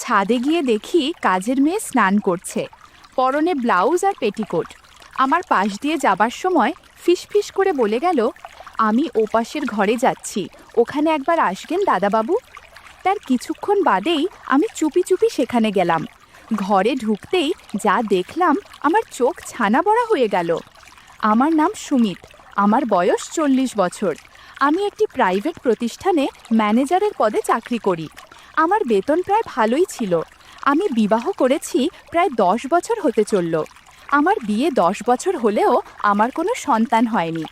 ছাদে গিয়ে দেখি কাজের মেয়ে স্নান করছে, পরনে ব্লাউজ আর পেটিকোট। আমার পাশ দিয়ে যাবার সময় ফিসফিস করে বলে গেল, আমি ওপাশের ঘরে যাচ্ছি, ওখানে একবার আসবেন দাদাবাবু। তার কিছুক্ষণ বাদেই আমি চুপি চুপি সেখানে গেলাম। ঘরে ঢুকতেই যা দেখলাম আমার চোখ ছানা বড়া হয়ে গেল। আমার নাম সুমিত, আমার বয়স 40 বছর। আমি একটি প্রাইভেট প্রতিষ্ঠানে ম্যানেজারের পদে চাকরি করি। আমার বেতন প্রায় ভালোই ছিল। আমি বিবাহ করেছি প্রায় 10 বছর হতে চলল। আমার বিয়ে 10 বছর হলেও আমার কোনো সন্তান হয়নি।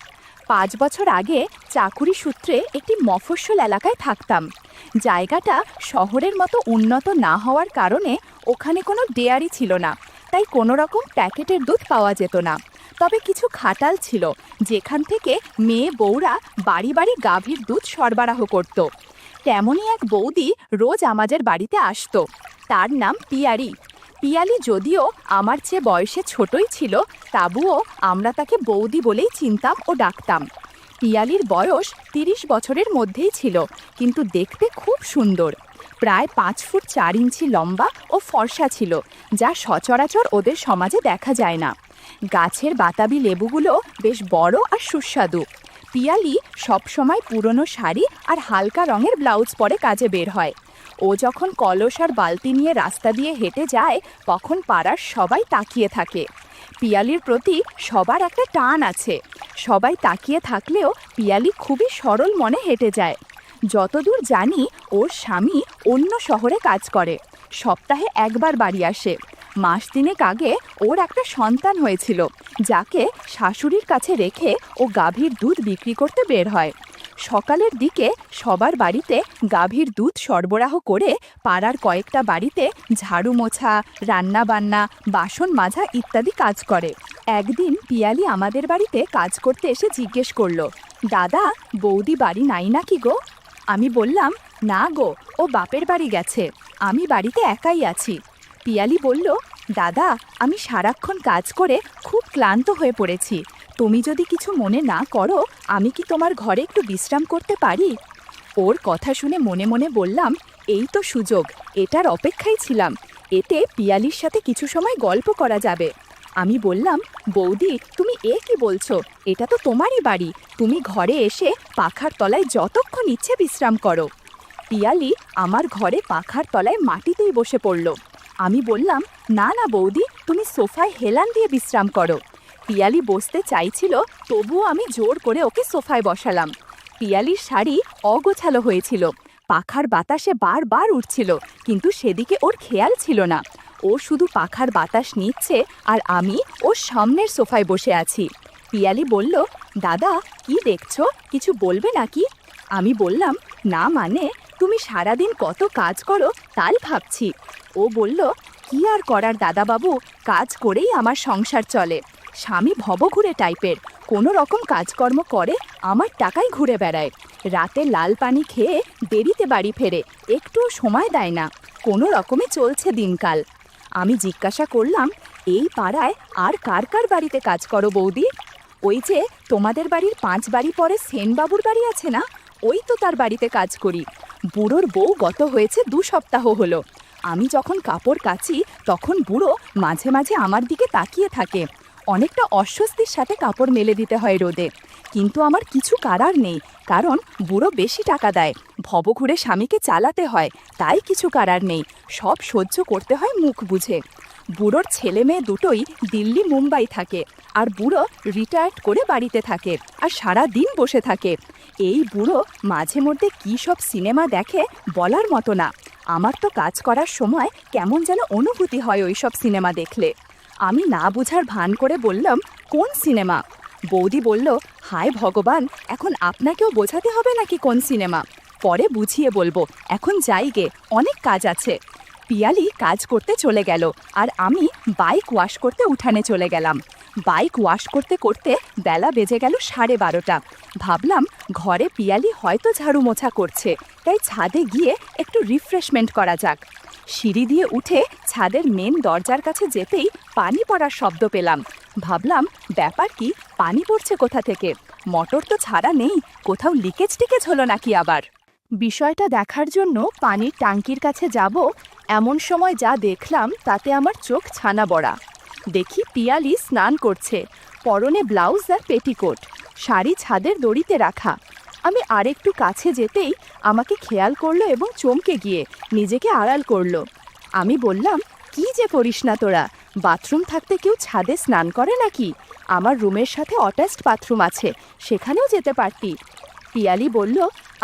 5 বছর আগে চাকুরি সূত্রে একটি মফস্বল এলাকায় থাকতাম। জায়গাটা শহরের মতো উন্নত না হওয়ার কারণে ওখানে কোনো ডেয়ারি ছিল না, তাই কোনো রকম প্যাকেটের দুধ পাওয়া যেত না। তবে কিছু খাটাল ছিল, যেখান থেকে মেয়ে বউরা বাড়ি বাড়ি গাভীর দুধ সরবরাহ করত। তেমনই এক বৌদি রোজ আমাদের বাড়িতে আসতো। তার নাম পিয়ারি। পিয়ালি যদিও আমার চেয়ে বয়সে ছোটই ছিল, তবুও আমরা তাকে বৌদি বলেই চিনতাম ও ডাকতাম। পিয়ালির বয়স 30 বছরের মধ্যেই ছিল, কিন্তু দেখতে খুব সুন্দর। প্রায় 5 ফুট 4 ইঞ্চি লম্বা ও ফর্সা ছিল, যা সচরাচর ওদের সমাজে দেখা যায় না। গাছের বাতাবি লেবুগুলো বেশ বড় আর সুস্বাদু। পিয়ালি সবসময় পুরনো শাড়ি আর হালকা রঙের ব্লাউজ পরে কাজে বের হয়। ও যখন কলস আর বালতি নিয়ে রাস্তা দিয়ে হেঁটে যায়, তখন পাড়ার সবাই তাকিয়ে থাকে। পিয়ালির প্রতি সবার একটা টান আছে। সবাই তাকিয়ে থাকলেও পিয়ালি খুবই সরল মনে হেঁটে যায়। যতদূর জানি ওর স্বামী অন্য শহরে কাজ করে, সপ্তাহে একবার বাড়ি আসে। মাস তিনেক আগে ওর একটা সন্তান হয়েছিল, যাকে শাশুড়ির কাছে রেখে ও গাভীর দুধ বিক্রি করতে বের হয়। সকালের দিকে সবার বাড়িতে গাভীর দুধ সরবরাহ করে পাড়ার কয়েকটা বাড়িতে ঝাড়ু মোছা, রান্না বান্না, বাসন মাজা ইত্যাদি কাজ করে। একদিন পিয়ালি আমাদের বাড়িতে কাজ করতে এসে জিজ্ঞেস করলো, দাদা, বৌদি বাড়ি নাই নাকি গো? আমি বললাম, না গো, ও বাপের বাড়ি গেছে, আমি বাড়িতে একাই আছি। পিয়ালি বলল, দাদা, আমি সারাক্ষণ কাজ করে খুব ক্লান্ত হয়ে পড়েছি। তুমি যদি কিছু মনে না করো, আমি কি তোমার ঘরে একটু বিশ্রাম করতে পারি? ওর কথা শুনে মনে মনে বললাম, এই তো সুযোগ, এটার অপেক্ষায় ছিলাম। এতে পিয়ালির সাথে কিছু সময় গল্প করা যাবে। আমি বললাম, বৌদি, তুমি কি বলছো? এটা তো তোমারই বাড়ি, তুমি ঘরে এসে পাখার তলায় যতক্ষণ ইচ্ছে বিশ্রাম করো। পিয়ালি আমার ঘরে পাখার তলায় মাটিতেই বসে পড়ল। আমি বললাম, না না বৌদি, তুমি সোফায় হেলান দিয়ে বিশ্রাম করো। পিয়ালি বসতে চাইছিল, তবুও আমি জোর করে ওকে সোফায় বসালাম। পিয়ালির শাড়ি অগোছালো হয়েছিল, পাখার বাতাসে বারবার উঠছিল, কিন্তু সেদিকে ওর খেয়াল ছিল না। ও শুধু পাখার বাতাস নিচ্ছে, আর আমি ওর সামনের সোফায় বসে আছি। পিয়ালি বলল, দাদা, কি দেখছো, কিছু বলবে নাকি? আমি বললাম, না মানে, তুমি সারাদিন কত কাজ করো তাই ভাবছি। ও বলল, কি আর করার দাদাবাবু, কাজ করেই আমার সংসার চলে। স্বামী ভবঘুরে টাইপের, কোনো রকম কাজকর্ম করে আমার টাকাই ঘুরে বেড়ায়। রাতে লাল পানি খেয়ে দেরিতে বাড়ি ফেরে, একটুও সময় দেয় না। কোনো রকমে চলছে দিনকাল। আমি জিজ্ঞাসা করলাম, এই পাড়ায় আর কার কার বাড়িতে কাজ করো বৌদি? ওই যে তোমাদের বাড়ির 5 বাড়ি পরে সেনবাবুর বাড়ি আছে না, ওই তো তার বাড়িতে কাজ করি। বুড়োর বউ গত হয়েছে 2 সপ্তাহ হলো। আমি যখন কাপড় কাচি, তখন বুড়ো মাঝে মাঝে আমার দিকে তাকিয়ে থাকে। অনেকটা অস্বস্তির সাথে কাপড় মেলে দিতে হয় রোদে, কিন্তু আমার কিছু করার নেই, কারণ বুড়ো বেশি টাকা দেয়। ভবঘুরে স্বামীকে চালাতে হয়, তাই কিছু করার নেই, সব সহ্য করতে হয় মুখ বুঝে। বুড়োর ছেলে মেয়ে দুটোই দিল্লি মুম্বাই থাকে, আর বুড়ো রিটায়ার্ড করে বাড়িতে থাকে আর সারা দিন বসে থাকে। এই বুড়ো মাঝে মধ্যে কী সব সিনেমা দেখে বলার মতো না। আমার তো কাজ করার সময় কেমন যেন অনুভূতি হয় ওই সব সিনেমা দেখলে। আমি না বুঝার ভান করে বললাম, কোন সিনেমা? বৌদি বলল, হায় ভগবান, এখন আপনাকেও বোঝাতে হবে নাকি কোন সিনেমা? পরে বুঝিয়ে বলবো, এখন যাই গে, অনেক কাজ আছে। পিয়ালি কাজ করতে চলে গেল, আর আমি বাইক ওয়াশ করতে উঠানে চলে গেলাম। বাইক ওয়াশ করতে করতে বেলা বেজে গেল 12:30। ভাবলাম, ঘরে পিয়ালি হয়তো ঝাড়ু মোছা করছে, তাই ছাদে গিয়ে একটু রিফ্রেশমেন্ট করা যাক। সিঁড়ি দিয়ে উঠে ছাদের মেন দরজার কাছে যেতেই পানি পড়ার শব্দ পেলাম। ভাবলাম, ব্যাপার কি, পানি পড়ছে কোথা থেকে? মোটর তো ছাড়া নেই, কোথাও লিকেজ টিকেজ হলো নাকি আবার? বিষয়টা দেখার জন্য পানির ট্যাঙ্কির কাছে যাব, এমন সময় যা দেখলাম তাতে আমার চোখ ছানা বড়া। দেখি পিয়ালি স্নান করছে, পরনে ব্লাউজ আর পেটিকোট, শাড়ি ছাদের দড়িতে রাখা। আমি আরেকটু কাছে যেতেই আমাকে খেয়াল করলো এবং চমকে গিয়ে নিজেকে আড়াল করলো। আমি বললাম, কি যে করিস না তোরা, বাথরুম থাকতে কেউ ছাদে স্নান করে নাকি? আমার রুমের সাথে অ্যাটাচড বাথরুম আছে, সেখানেও যেতে পারতি। পিয়ালি বলল,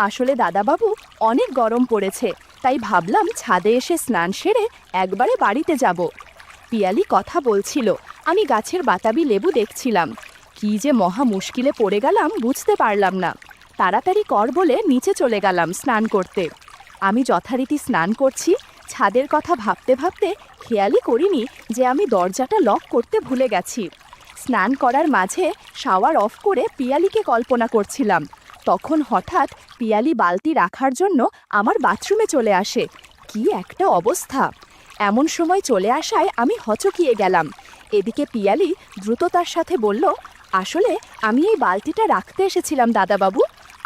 আসলে দাদাবাবু অনেক গরম পড়েছে, তাই ভাবলাম ছাদে এসে স্নান সেরে একবারে বাড়িতে যাব। পিয়ালি কথা বলছিল, আমি গাছের বাতাবি লেবু দেখছিলাম। কি যে মহা মুশকিলে পড়ে গেলাম বুঝতে পারলাম না। তাড়াতাড়ি কর বলে নিচে চলে গেলাম স্নান করতে। আমি যথারীতি স্নান করছি, ছাদের কথা ভাবতে ভাবতে খেয়ালই করিনি যে আমি দরজাটা লক করতে ভুলে গেছি। স্নান করার মাঝে শাওয়ার অফ করে পিয়ালিকে কল্পনা করছিলাম। তখন হঠাৎ পিয়ালি বালতি রাখার জন্য আমার বাথরুমে চলে আসে। কি একটা অবস্থা! এমন সময় চলে আসায় আমি হচকিয়ে গেলাম। এদিকে পিয়ালি দ্রুততার সাথে বলল, আসলে আমি এই বালতিটা রাখতে এসেছিলাম দাদাবাবু।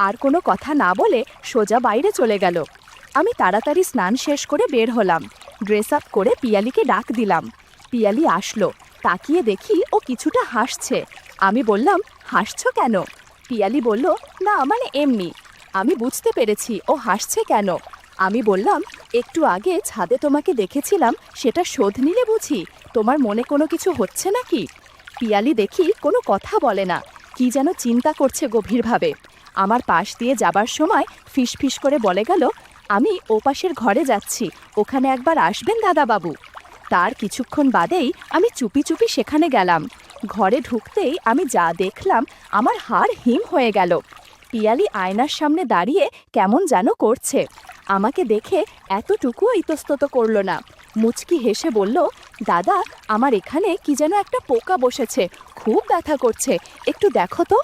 আর কোনো কথা না বলে সোজা বাইরে চলে গেল। আমি তাড়াতাড়ি স্নান শেষ করে বের হলাম। ড্রেস আপ করে পিয়ালিকে ডাক দিলাম। পিয়ালি আসলো। তাকিয়ে দেখি ও কিছুটা হাসছে। আমি বললাম, হাসছো কেন? পিয়ালি বলল, না মানে এমনি। আমি বুঝতে পেরেছি ও হাসছে কেন। আমি বললাম, একটু আগে ছাদে তোমাকে দেখেছিলাম, সেটা শোধ নিলে বুঝি? তোমার মনে কোনো কিছু হচ্ছে নাকি? পিয়ালি দেখি কোনো কথা বলে না, কি যেন চিন্তা করছে গভীরভাবে। আমার পাশ দিয়ে যাবার সময় ফিসফিস করে বলে গেল, আমি ওপাশের ঘরে যাচ্ছি, ওখানে একবার আসবেন দাদাবাবু। তার কিছুক্ষণ বাদেই আমি চুপি চুপি সেখানে গেলাম। ঘরে ঢুকতেই আমি যা দেখলাম, আমার হাড় হিম হয়ে গেল। পিয়ালি আয়নার সামনে দাঁড়িয়ে কেমন যেন করছে। আমাকে দেখে এতটুকুও ইতস্তত করল না। মুচকি হেসে বলল, দাদা, আমার এখানে কি যেন একটা পোকা বসেছে, খুব ব্যথা করছে, একটু দেখো তো।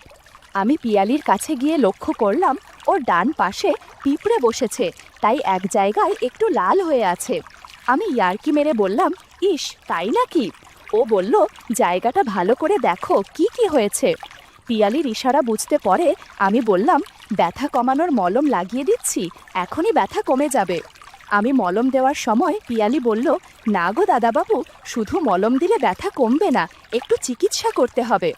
আমি পিয়ালির কাছে গিয়ে লক্ষ্য করলাম ওর ডান পাশে পিঁপড়ে বসেছে, তাই এক জায়গায় একটু লাল হয়ে আছে। আমি ইয়ার্কি মেরে বললাম, ইস তাই নাকি? ও বলল, জায়গাটা ভালো করে দেখো কি কি হয়েছে। পিয়ালির ইশারা বুঝতে পরে আমি বললাম, ব্যথা কমানোর মলম লাগিয়ে দিচ্ছি, এখনই ব্যথা কমে যাবে। আমি মলম দেওয়ার সময় পিয়ালি বলল, না গো দাদাবাবু, শুধু মলম দিলে ব্যথা কমবে না, একটু চিকিৎসা করতে হবে।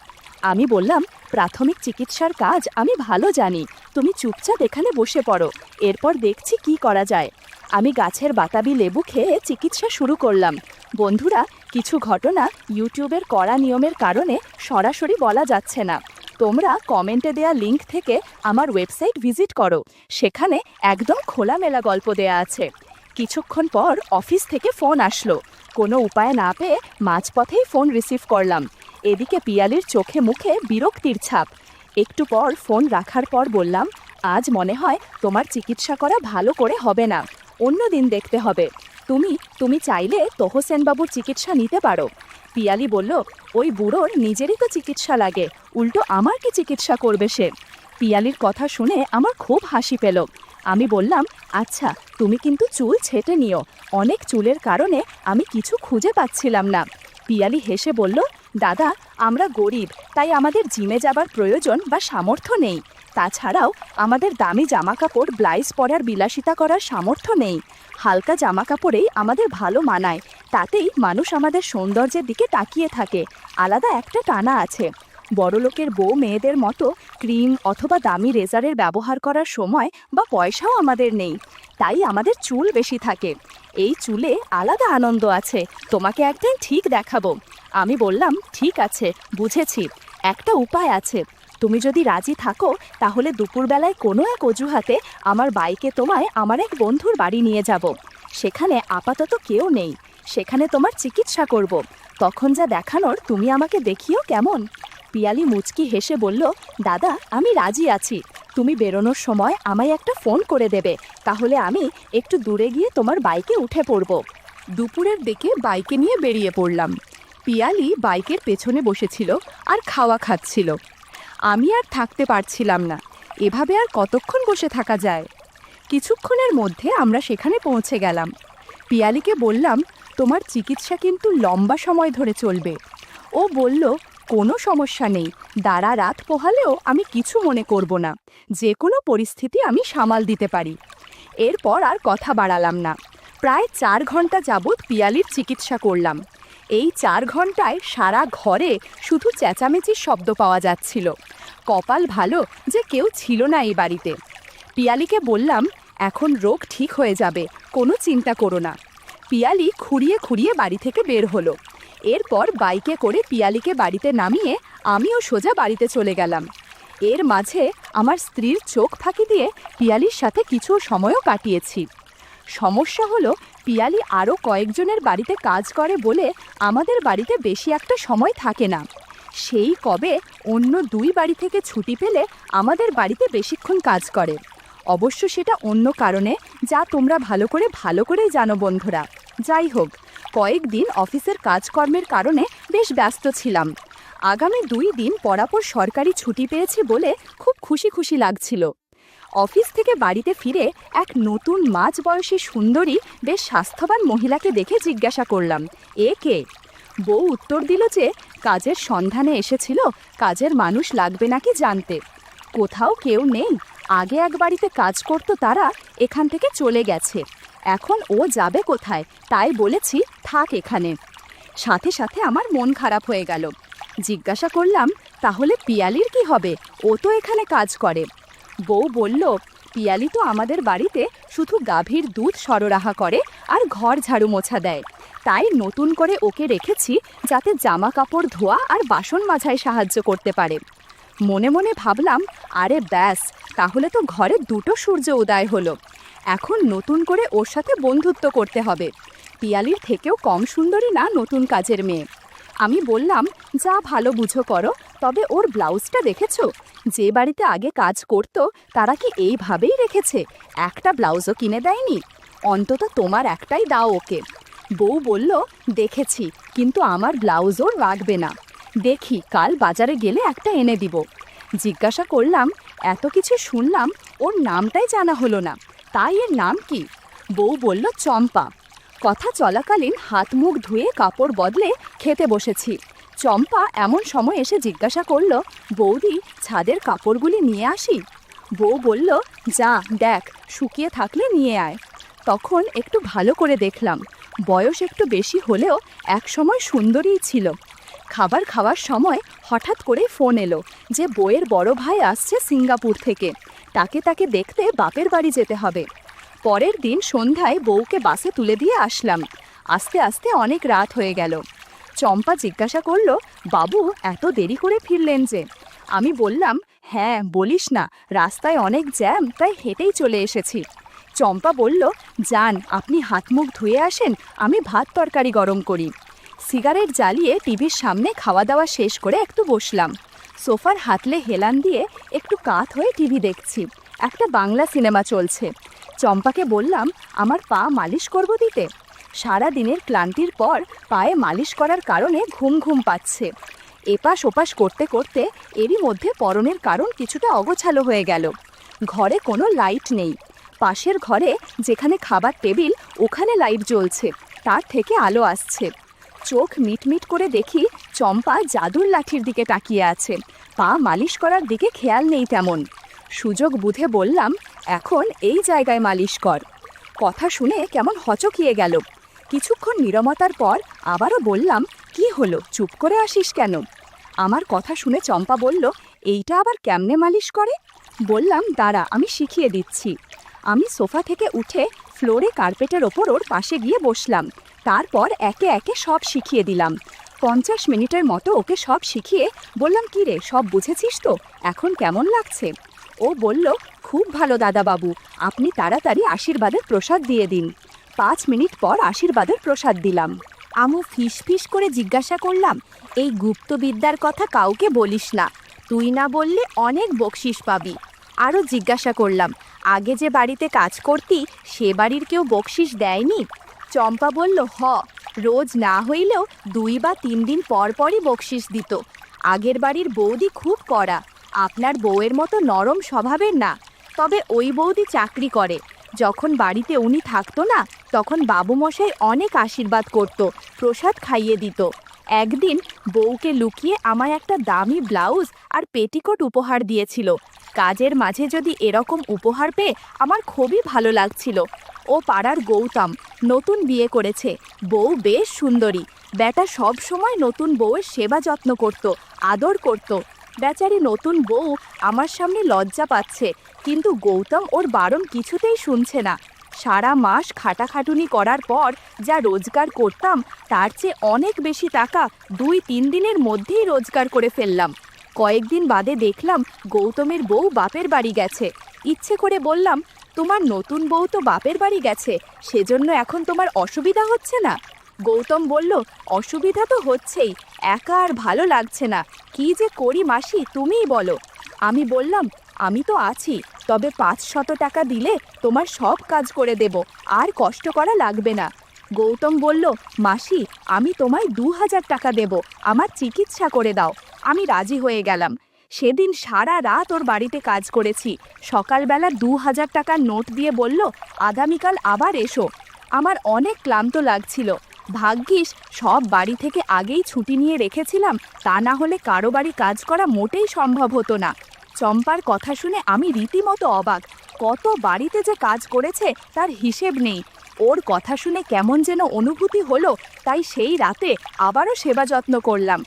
আমি বললাম, প্রাথমিক চিকিৎসার কাজ আমি ভালো জানি, তুমি চুপচাপ এখানে বসে পড়ো, এরপর দেখছি কি করা যায়। আমি গাছের বাতাবি লেবু খেয়ে চিকিৎসা শুরু করলাম। বন্ধুরা, কিছু ঘটনা ইউটিউবের কড়া নিয়মের কারণে সরাসরি বলা যাচ্ছে না। তোমরা কমেন্টে দেয়া লিংক থেকে আমার ওয়েবসাইট ভিজিট করো, সেখানে একদম খোলামেলা গল্প দেয়া আছে। কিছুক্ষণ পর অফিস থেকে ফোন আসলো। কোনো উপায় না পেয়ে মাঝপথেই ফোন রিসিভ করলাম। এদিকে পিয়ালির চোখে মুখে বিরক্তির ছাপ। একটু পর ফোন রাখার পর বললাম, আজ মনে হয় তোমার চিকিৎসা করা ভালো করে হবে না, অন্য দিন দেখতে হবে। তুমি চাইলে তোহসেনবাবুর চিকিৎসা নিতে পারো। পিয়ালি বলল, ওই বুড়োর নিজেরই তো চিকিৎসা লাগে, উল্টো আমার কি চিকিৎসা করবে সে? পিয়ালির কথা শুনে আমার খুব হাসি পেল। আমি বললাম, আচ্ছা তুমি কিন্তু চুল ছেটে নিও, অনেক চুলের কারণে আমি কিছু খুঁজে পাচ্ছিলাম না। পিয়ালি হেসে বলল, দাদা, আমরা গরিব, তাই আমাদের জিমে যাবার প্রয়োজন বা সামর্থ্য নেই। তাছাড়াও আমাদের দামি জামাকাপড় ব্লাউজ পরার বিলাসিতা করার সামর্থ্য নেই। হালকা জামাকাপড়েই আমাদের ভালো মানায়, তাতেই মানুষ আমাদের সৌন্দর্যের দিকে তাকিয়ে থাকে, আলাদা একটা টানা আছে। বড়লোকের বউ মেয়েদের মতো ক্রিম অথবা দামি রেজারের ব্যবহার করার সময় বা পয়সাও আমাদের নেই, তাই আমাদের চুল বেশি থাকে। এই চুলে আলাদা আনন্দ আছে, তোমাকে একদিন ঠিক দেখাবো। আমি বললাম, ঠিক আছে, বুঝেছি, একটা উপায় আছে। তুমি যদি রাজি থাকো তাহলে দুপুরবেলায় কোনো এক অজুহাতে আমার বাইকে তোমায় আমার এক বন্ধুর বাড়ি নিয়ে যাব। সেখানে আপাতত কেউ নেই, সেখানে তোমার চিকিৎসা করব। তখন যা দেখানোর তুমি আমাকে দেখিও কেমন? পিয়ালি মুচকি হেসে বলল, দাদা, আমি রাজি আছি। তুমি বেরোনোর সময় আমায় একটা ফোন করে দেবে, তাহলে আমি একটু দূরে গিয়ে তোমার বাইকে উঠে পড়ব। দুপুরের দিকে বাইকে নিয়ে বেরিয়ে পড়লাম। পিয়ালি বাইকের পেছনে বসেছিল আর খাওয়া খাচ্ছিল। আমি আর থাকতে পারছিলাম না, এভাবে আর কতক্ষণ বসে থাকা যায়? কিছুক্ষণের মধ্যে আমরা সেখানে পৌঁছে গেলাম। পিয়ালিকে বললাম, তোমার চিকিৎসা কিন্তু লম্বা সময় ধরে চলবে। ও বলল, কোনো সমস্যা নেই, দাঁড়া রাত পোহালেও আমি কিছু মনে করব না, যে কোনো পরিস্থিতি আমি সামাল দিতে পারি। এরপর আর কথা বাড়ালাম না। প্রায় 4 ঘন্টা যাবৎ পিয়ালির চিকিৎসা করলাম। এই 4 ঘন্টায় সারা ঘরে শুধু চেঁচামেচির শব্দ পাওয়া যাচ্ছিল। কপাল ভালো যে কেউ ছিল না এই বাড়িতে। পিয়ালিকে বললাম, এখন রোগ ঠিক হয়ে যাবে, কোনো চিন্তা করো না। পিয়ালি খুঁড়িয়ে খুঁড়িয়ে বাড়ি থেকে বের হলো। এরপর বাইকে করে পিয়ালিকে বাড়িতে নামিয়ে আমিও সোজা বাড়িতে চলে গেলাম। এর মাঝে আমার স্ত্রীর চোখ ফাঁকি দিয়ে পিয়ালির সাথে কিছু সময়ও কাটিয়েছি। সমস্যা হলো, পিয়ালি আরও কয়েকজনের বাড়িতে কাজ করে বলে আমাদের বাড়িতে বেশি একটা সময় থাকে না। সেই কবে অন্য 2 বাড়ি থেকে ছুটি পেলে আমাদের বাড়িতে বেশিক্ষণ কাজ করে। অবশ্য সেটা অন্য কারণে, যা তোমরা ভালো করেই জানো বন্ধুরা। যাই হোক, কয়েকদিন অফিসের কাজকর্মের কারণে বেশ ব্যস্ত ছিলাম। আগামী 2 দিন পরাপর সরকারি ছুটি পেয়েছি বলে খুব খুশি লাগছিল। অফিস থেকে বাড়িতে ফিরে এক নতুন মাঝবয়সী সুন্দরী বেশ স্বাস্থ্যবান মহিলাকে দেখে জিজ্ঞাসা করলাম, এ কে? বউ উত্তর দিল যে কাজের সন্ধানে এসেছিল, কাজের মানুষ লাগবে নাকি জানতে। কোথাও কেউ নেই, আগে এক বাড়িতে কাজ করতো, তারা এখান থেকে চলে গেছে। এখন ও যাবে কোথায়, তাই বলেছি থাক এখানে। সাথে সাথে আমার মন খারাপ হয়ে গেল। জিজ্ঞাসা করলাম, তাহলে পিয়ালির কি হবে? ও তো এখানে কাজ করে। বউ বলল, পিয়ালি তো আমাদের বাড়িতে শুধু গাভীর দুধ সরবরাহ করে আর ঘর ঝাড়ু মোছা দেয়। তাই নতুন করে ওকে রেখেছি, যাতে জামা কাপড় ধোয়া আর বাসন মাজায় সাহায্য করতে পারে। মনে মনে ভাবলাম, আরে ব্যাস, তাহলে তো ঘরে 2টো সূর্য উদয় হলো। এখন নতুন করে ওর সাথে বন্ধুত্ব করতে হবে। পিয়ালির থেকেও কম সুন্দরী না নতুন কাজের মেয়ে। আমি বললাম, যা ভালো বুঝো করো, তবে ওর ব্লাউজটা দেখেছো? যে বাড়িতে আগে কাজ করতো তারা কি এইভাবেই রেখেছে? একটা ব্লাউজও কিনে দেয়নি? অন্তত তোমার একটাই দাও ওকে। বউ বলল, দেখেছি, কিন্তু আমার ব্লাউজও লাগবে না। দেখি কাল বাজারে গেলে একটা এনে দিব। জিজ্ঞাসা করলাম, এত কিছু শুনলাম, ওর নামটাই জানা হলো না, তাই এর নাম কি? বউ বলল, চম্পা। কথা চলাকালীন হাত মুখ ধুয়ে কাপড় বদলে খেতে বসেছি। চম্পা এমন সময় এসে জিজ্ঞাসা করল, বৌদি, ছাদের কাপড়গুলি নিয়ে আসি? বউ বলল, যা দেখ, শুকিয়ে থাকলে নিয়ে আয়। তখন একটু ভালো করে দেখলাম, বয়স একটু বেশি হলেও একসময় সুন্দরীই ছিল। খাবার খাওয়ার সময় হঠাৎ করে ফোন এলো যে বউয়ের বড় ভাই আসছে সিঙ্গাপুর থেকে, তাকে দেখতে বাপের বাড়ি যেতে হবে। পরের দিন সন্ধ্যায় বউকে বাসে তুলে দিয়ে আসলাম। আস্তে আস্তে অনেক রাত হয়ে গেল। চম্পা জিজ্ঞাসা করল, বাবু এত দেরি করে ফিরলেন যে? আমি বললাম, হ্যাঁ বলিস না, রাস্তায় অনেক জ্যাম, তাই হেঁটেই চলে এসেছি। চম্পা বলল, যান, আপনি হাত মুখ ধুয়ে আসেন, আমি ভাত তরকারি গরম করি। সিগারেট জ্বালিয়ে টিভির সামনে খাওয়া দাওয়া শেষ করে একটু বসলাম। সোফার হাতলে হেলান দিয়ে একটু কাত হয়ে টিভি দেখছি। একটা বাংলা সিনেমা চলছে। চম্পাকে বললাম, আমার পা মালিশ করব দিতে? সারা দিনের ক্লান্তির পর পায়ে মালিশ করার কারণে ঘুম পাচ্ছে। এপাশ ওপাশ করতে করতে এরই মধ্যে পরনের কারণ কিছুটা অগোছালো হয়ে গেল। ঘরে কোনো লাইট নেই। পাশের ঘরে যেখানে খাবার টেবিল, ওখানে লাইট জ্বলছে, তার থেকে আলো আসছে। চোখ মিটমিট করে দেখি চম্পা জাদুর লাঠির দিকে তাকিয়ে আছে, পা মালিশ করার দিকে খেয়াল নেই তেমন। সুযোগ বুঝে বললাম, এখন এই জায়গায় মালিশ কর। কথা শুনে কেমন হচকিয়ে গেল। কিছুক্ষণ নীরবতার পর আবারও বললাম, কি হলো, চুপ করে আসিস কেন? আমার কথা শুনে চম্পা বলল, এইটা আবার কেমনে মালিশ করে? বললাম, দাঁড়া, আমি শিখিয়ে দিচ্ছি। আমি সোফা থেকে উঠে ফ্লোরে কার্পেটের ওপর ওর পাশে গিয়ে বসলাম। তারপর একে একে সব শিখিয়ে দিলাম। 50 মিনিটের মতো ওকে সব শিখিয়ে বললাম, কি রে, সব বুঝেছিস তো? এখন কেমন লাগছে? ও বলল, খুব ভালো দাদাবাবু, আপনি তাড়াতাড়ি আশীর্বাদের প্রসাদ দিয়ে দিন। 5 মিনিট পর আশীর্বাদের প্রসাদ দিলাম। আমু ফিস করে জিজ্ঞাসা করলাম, এই গুপ্তবিদ্যার কথা কাউকে বলিস না, তুই না বললে অনেক বকশিস পাবি। আরও জিজ্ঞাসা করলাম, আগে যে বাড়িতে কাজ করতি সে বাড়ির কেউ বকশিস দেয়নি? চম্পা বলল, রোজ না হইলেও 2 বা 3 দিন পর পরই বকশিস দিত। আগের বাড়ির বৌদি খুব কড়া, আপনার বউয়ের মতো নরম স্বভাবের না। তবে ওই বৌদি চাকরি করে, যখন বাড়িতে উনি থাকতো না, তখন বাবুমশাই অনেক আশীর্বাদ করত, প্রসাদ খাইয়ে দিত। একদিন বউকে লুকিয়ে আমায় একটা দামি ব্লাউজ আর পেটিকোট উপহার দিয়েছিল। কাজের মাঝে যদি এরকম উপহার পেয়ে আমার খুবই ভালো লাগছিল। ও পাড়ার গৌতম নতুন বিয়ে করেছে, বউ বেশ সুন্দরী। বেটা সব সময় নতুন বউয়ের সেবা যত্ন করত, আদর করত। বেচারি নতুন বউ আমার সামনে লজ্জা পাচ্ছে, কিন্তু গৌতম ওর বারণ কিছুতেই শুনছে না। সারা মাস খাটাখাটুনি করার পর যা রোজগার করতাম তার চেয়ে অনেক বেশি টাকা 2-3 দিনের মধ্যেই রোজগার করে ফেললাম। কয়েকদিন বাদে দেখলাম গৌতমের বউ বাপের বাড়ি গেছে। ইচ্ছে করে বললাম, তোমার নতুন বউ তো বাপের বাড়ি গেছে, সেজন্য এখন তোমার অসুবিধা হচ্ছে না? গৌতম বলল, অসুবিধা তো হচ্ছেই, একা আর ভালো লাগছে না। কি যে করি মাসি, তুমিই বলো। আমি বললাম, আমি তো আছি, তবে 500 টাকা দিলে তোমার সব কাজ করে দেব, আর কষ্ট করা লাগবে না। গৌতম বলল, মাসি আমি তোমায় 2000 টাকা দেব, আমার চিকিৎসা করে দাও। আমি রাজি হয়ে গেলাম। সেদিন সারা রাত ওর বাড়িতে কাজ করেছি। সকালবেলা 2000 টাকার নোট দিয়ে বলল, আগামীকাল আবার এসো। আমার অনেক ক্লান্ত লাগছিল। ভাগ্যিস সব বাড়ি থেকে আগেই ছুটি নিয়ে রেখেছিলাম, তা না হলে কারো বাড়ি কাজ করা মোটেই সম্ভব হতো না। চম্পার কথা শুনে আমি রীতিমতো অবাক। কত বাড়িতে যে কাজ করেছে তার হিসেব নেই। ওর কথা শুনে কেমন যেন অনুভূতি হলো, তাই সেই রাতে আবারও সেবা যত্ন করলাম।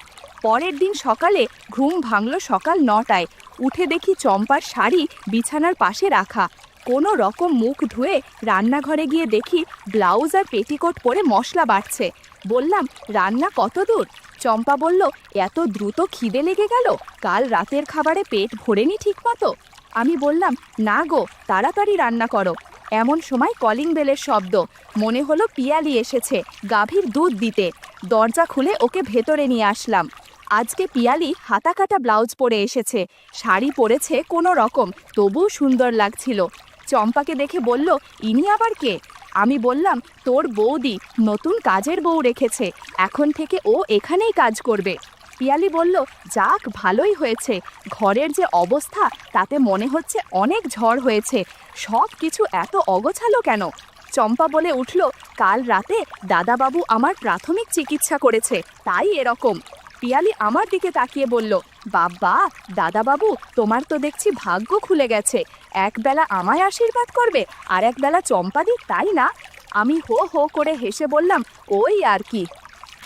পরের দিন সকালে ঘুম ভাঙল সকাল 9টায়। উঠে দেখি চম্পার শাড়ি বিছানার পাশে রাখা। কোনো রকম মুখ ধুয়ে রান্নাঘরে গিয়ে দেখি ব্লাউজ আর পেটিকোট পরে মশলা বাটছে। বললাম, রান্না কত দূর? চম্পা বলল, এত দ্রুত খিদে লেগে গেল, কাল রাতের খাবারে পেট ভরেনি ঠিকমতো। আমি বললাম, না গো, তাড়াতাড়ি রান্না করো। এমন সময় কলিং বেলের শব্দ। মনে হলো পিয়ালি এসেছে গাভীর দুধ দিতে। দরজা খুলে ওকে ভেতরে নিয়ে আসলাম। আজকে পিয়ালি হাতাকাটা ব্লাউজ পরে এসেছে, শাড়ি পরেছে কোনো রকম, তবুও সুন্দর লাগছিল। চম্পাকে দেখে বলল, ইনি আবার কে? আমি বললাম, তোর বৌদি নতুন কাজের বউ রেখেছে, এখন থেকে ও এখানেই কাজ করবে। পিয়ালি বলল, যাক ভালোই হয়েছে, ঘরের যে অবস্থা তাতে মনে হচ্ছে অনেক ঝড় হয়েছে, সব কিছু এত অগোছালো কেন? চম্পা বলে উঠল, কাল রাতে দাদাবাবু আমার প্রাথমিক চিকিৎসা করেছে, তাই এরকম। পিয়ালি আমার দিকে তাকিয়ে বলল, বাবা দাদাবাবু, তোমার তো দেখছি ভাগ্য খুলে গেছে, একবেলা আমায় আশীর্বাদ করবে আর একবেলা চম্পাদি, তাই না? আমি হো হো করে হেসে বললাম, ওই আর কি।